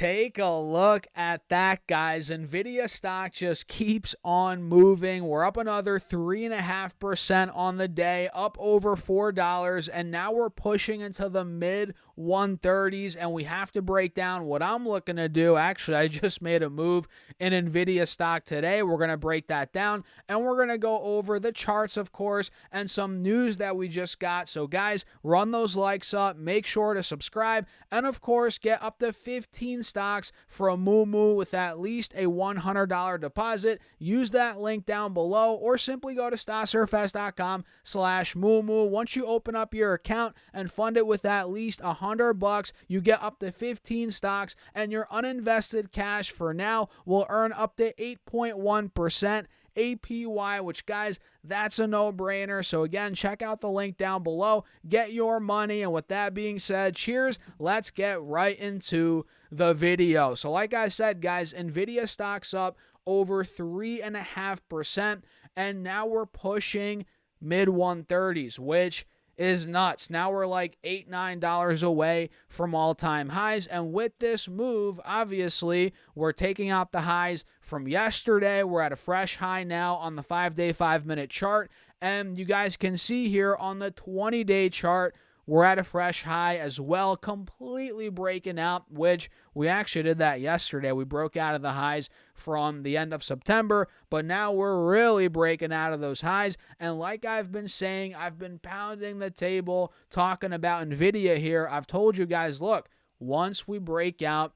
Take a look at that, guys. Nvidia stock just keeps on moving. We're up another 3.5% on the day, up over $4, and now we're pushing into the mid 130s, and we have to break down what I'm looking to do. Actually, I just made a move in Nvidia stock today. We're going to break that down, and we're going to go over the charts, of course, and some news that we just got. So, guys, run those likes up. Make sure to subscribe, and, of course, get up to 15 stocks for a moo with at least a $100 deposit. Use that link down below, or simply go to stocksurfest.com/moo. Once you open up your account and fund it with at least $100, you get up to 15 stocks, and your uninvested cash for now will earn up to 8.1% APY, which, guys, that's a no-brainer. So again, check out the link down below, get your money. And with that being said, cheers, let's get right into the video. So like I said, guys, Nvidia stock's up over 3.5%, and now we're pushing mid 130s, which is nuts. Now we're like $8-9 away from all-time highs, and with this move, obviously, we're taking out the highs from yesterday. We're at a fresh high now on the 5-day, 5-minute chart, and you guys can see here on the 20-day chart, we're at a fresh high as well, completely breaking out, which we actually did that yesterday. We broke out of the highs from the end of September, but now we're really breaking out of those highs. And like I've been saying, I've been pounding the table talking about Nvidia here. I've told you guys, look, once we break out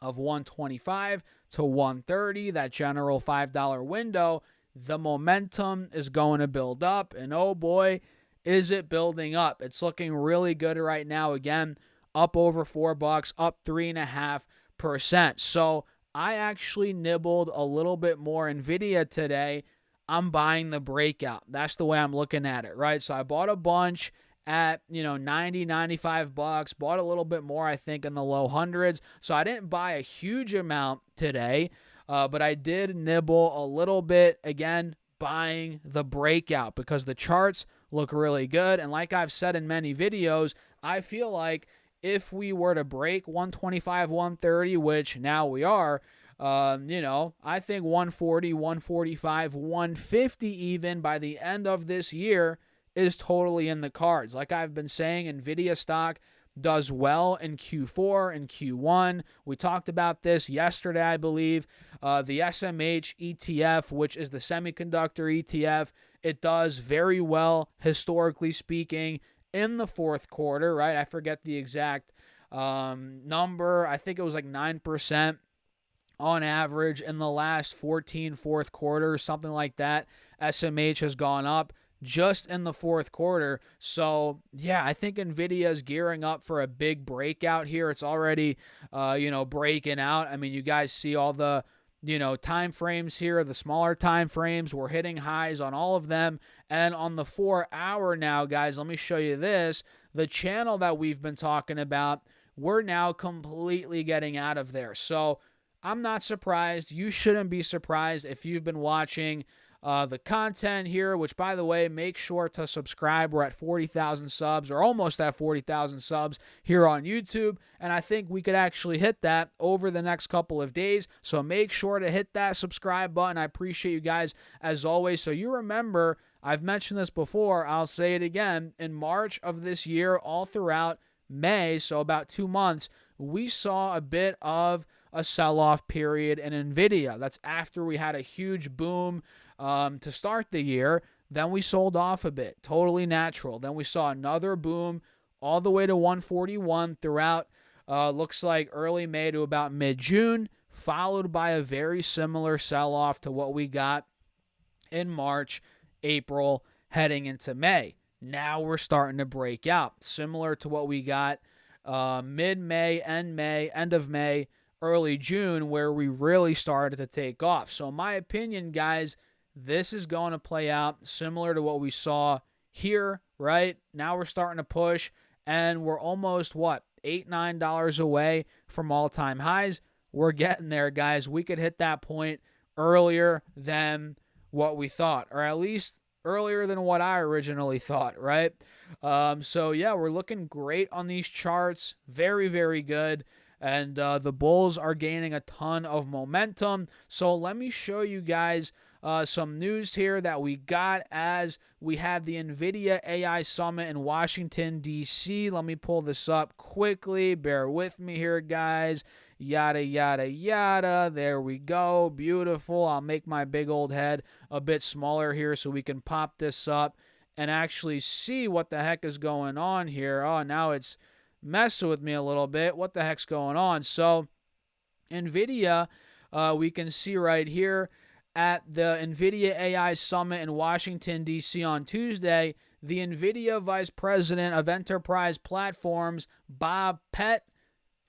of 125 to 130, that general $5 window, the momentum is going to build up, and oh boy, is it building up. It's looking really good right now. Again, up over $4, up 3.5%. So I actually nibbled a little bit more Nvidia today. I'm buying the breakout. That's the way I'm looking at it, right? So I bought a bunch at, $90-95, bought a little bit more, I think, in the low hundreds. So I didn't buy a huge amount today, but I did nibble a little bit, again, buying the breakout because the charts look really good. And like I've said in many videos, I feel like if we were to break 125, 130, which now we are, I think 140, 145, 150 even by the end of this year is totally in the cards. Like I've been saying, Nvidia stock does well in Q4 and Q1. We talked about this yesterday, I believe. The SMH ETF, which is the semiconductor ETF, it does very well, historically speaking, in the fourth quarter, right? I forget the exact number. I think it was like 9% on average in the last 14 fourth quarters, something like that. SMH has gone up just in the fourth quarter. So, yeah, I think Nvidia is gearing up for a big breakout here. It's already, breaking out. I mean, you guys see all the, time frames here, the smaller time frames. We're hitting highs on all of them. And on the 4-hour now, guys, let me show you this. The channel that we've been talking about, we're now completely getting out of there. So I'm not surprised. You shouldn't be surprised if you've been watching the content here, which, by the way, make sure to subscribe. We're at 40,000 subs, or almost at 40,000 subs here on YouTube, and I think we could actually hit that over the next couple of days. So make sure to hit that subscribe button. I appreciate you guys as always. So you remember, I've mentioned this before, I'll say it again, in March of this year, all throughout May, so about 2 months, we saw a bit of a sell-off period in Nvidia. That's after we had a huge boom to start the year. Then we sold off a bit, totally natural. Then we saw another boom all the way to 141 throughout, looks like early May to about mid-June, followed by a very similar sell-off to what we got in March, April, heading into May. Now we're starting to break out, similar to what we got mid-May, end of May, early June, where we really started to take off. So in my opinion, guys, this is going to play out similar to what we saw here, right? Now we're starting to push, and we're almost, $8-9 away from all-time highs. We're getting there, guys. We could hit that point earlier than what we thought, or at least earlier than what I originally thought, right? So, yeah, we're looking great on these charts. Very, very good. and the bulls are gaining a ton of momentum. So let me show you guys some news here that we got as we have the Nvidia AI Summit in Washington, D.C. Let me pull this up quickly. Bear with me here, guys. Yada, yada, yada. There we go. Beautiful. I'll make my big old head a bit smaller here so we can pop this up and actually see what the heck is going on here. Oh, now it's messing with me a little bit. What the heck's going on? So, Nvidia, we can see right here at the Nvidia AI Summit in Washington, D.C. on Tuesday, the Nvidia Vice President of Enterprise Platforms, Bob Pett,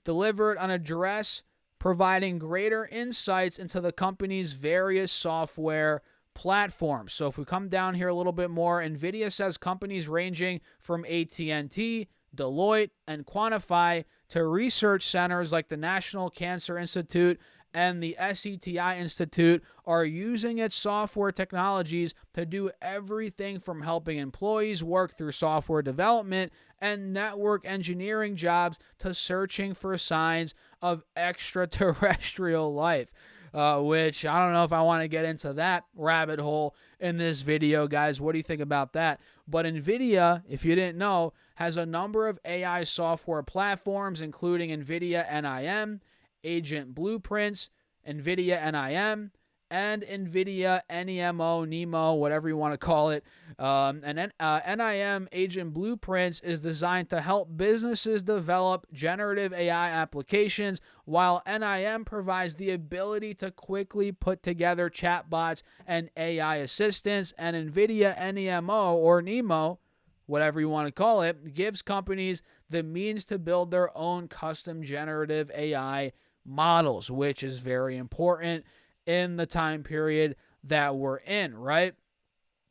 delivered an address providing greater insights into the company's various software platforms. So if we come down here a little bit more, Nvidia says companies ranging from AT&T, Deloitte, and Quantify to research centers like the National Cancer Institute and the SETI Institute are using its software technologies to do everything from helping employees work through software development and network engineering jobs to searching for signs of extraterrestrial life. Which I don't know if I want to get into that rabbit hole in this video, guys. What do you think about that? But Nvidia, if you didn't know, has a number of AI software platforms, including Nvidia NIM, Agent Blueprints, Nvidia NIM, and Nvidia NEMO, whatever you want to call it. NIM Agent Blueprints is designed to help businesses develop generative AI applications, while NIM provides the ability to quickly put together chatbots and AI assistants, and Nvidia NEMO, or NEMO, whatever you want to call it, gives companies the means to build their own custom generative AI models, which is very important in the time period that we're in, right?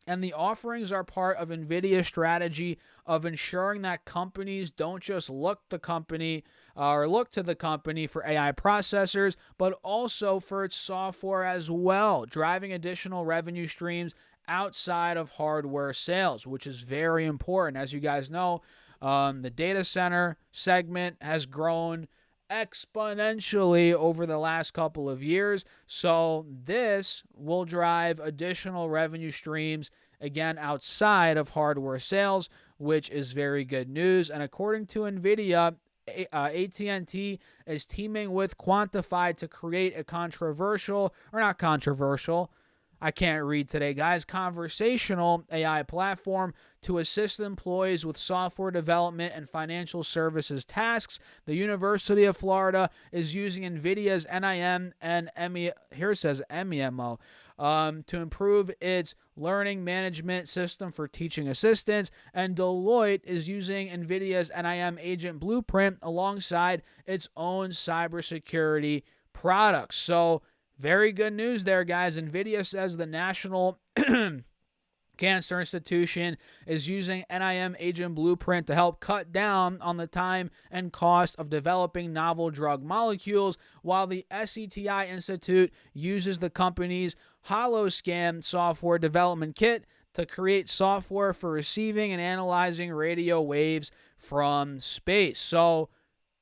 And the offerings are part of NVIDIA's strategy of ensuring that companies don't just look to the company for AI processors, but also for its software as well, driving additional revenue streams outside of hardware sales, which is very important. As you guys know, the data center segment has grown exponentially over the last couple of years. So this will drive additional revenue streams, again, outside of hardware sales, which is very good news. And according to Nvidia, AT&T is teaming with Quantify to create a conversational AI platform to assist employees with software development and financial services tasks. The University of Florida is using NVIDIA's NIM and MEMO to improve its learning management system for teaching assistants, and Deloitte is using NVIDIA's NIM Agent Blueprint alongside its own cybersecurity products. So very good news there, guys. NVIDIA says the National Cancer Institution is using NIM Agent Blueprint to help cut down on the time and cost of developing novel drug molecules, while the SETI Institute uses the company's HoloScan software development kit to create software for receiving and analyzing radio waves from space. So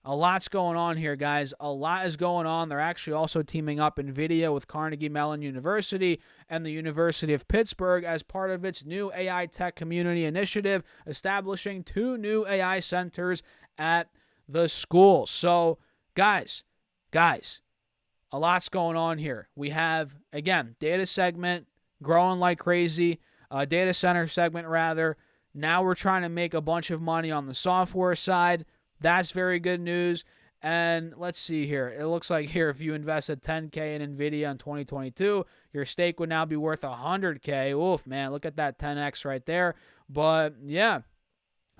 a lot's going on here, guys. A lot is going on. They're actually also teaming up NVIDIA with Carnegie Mellon University and the University of Pittsburgh as part of its new AI Tech Community Initiative, establishing 2 new AI centers at the school. So, guys, a lot's going on here. We have, again, data segment growing like crazy, data center segment, rather. Now we're trying to make a bunch of money on the software side. That's very good news. And let's see here. It looks like here, if you invested $10K in NVIDIA in 2022, your stake would now be worth $100K. Oof, man, look at that 10X right there. But yeah,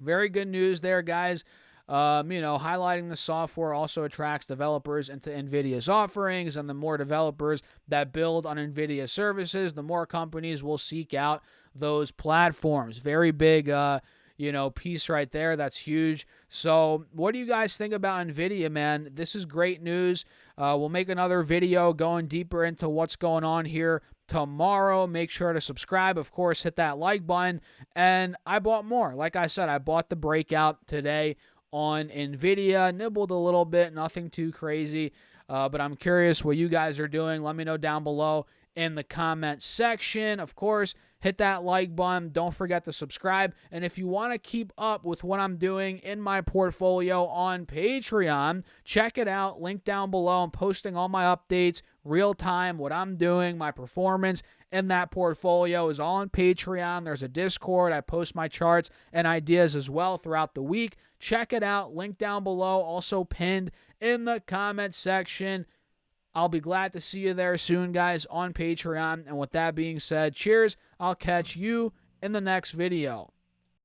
very good news there, guys. Highlighting the software also attracts developers into NVIDIA's offerings, and the more developers that build on NVIDIA services, the more companies will seek out those platforms. Very big, piece right there. That's huge. So what do you guys think about NVIDIA, man? This is great news. We'll make another video going deeper into what's going on here tomorrow. Make sure to subscribe. Of course, hit that like button. And I bought more. Like I said, I bought the breakout today on Nvidia. Nibbled a little bit, nothing too crazy, but I'm curious what you guys are doing. Let me know down below in the comment section. Of course, hit that like button. Don't forget to subscribe. And if you want to keep up with what I'm doing in my portfolio on Patreon, check it out. Link down below. I'm posting all my updates, real time, what I'm doing, my performance in that portfolio is all on Patreon. There's a Discord. I post my charts and ideas as well throughout the week. Check it out. Link down below. Also pinned in the comment section. I'll be glad to see you there soon, guys, on Patreon. And with that being said, cheers. I'll catch you in the next video.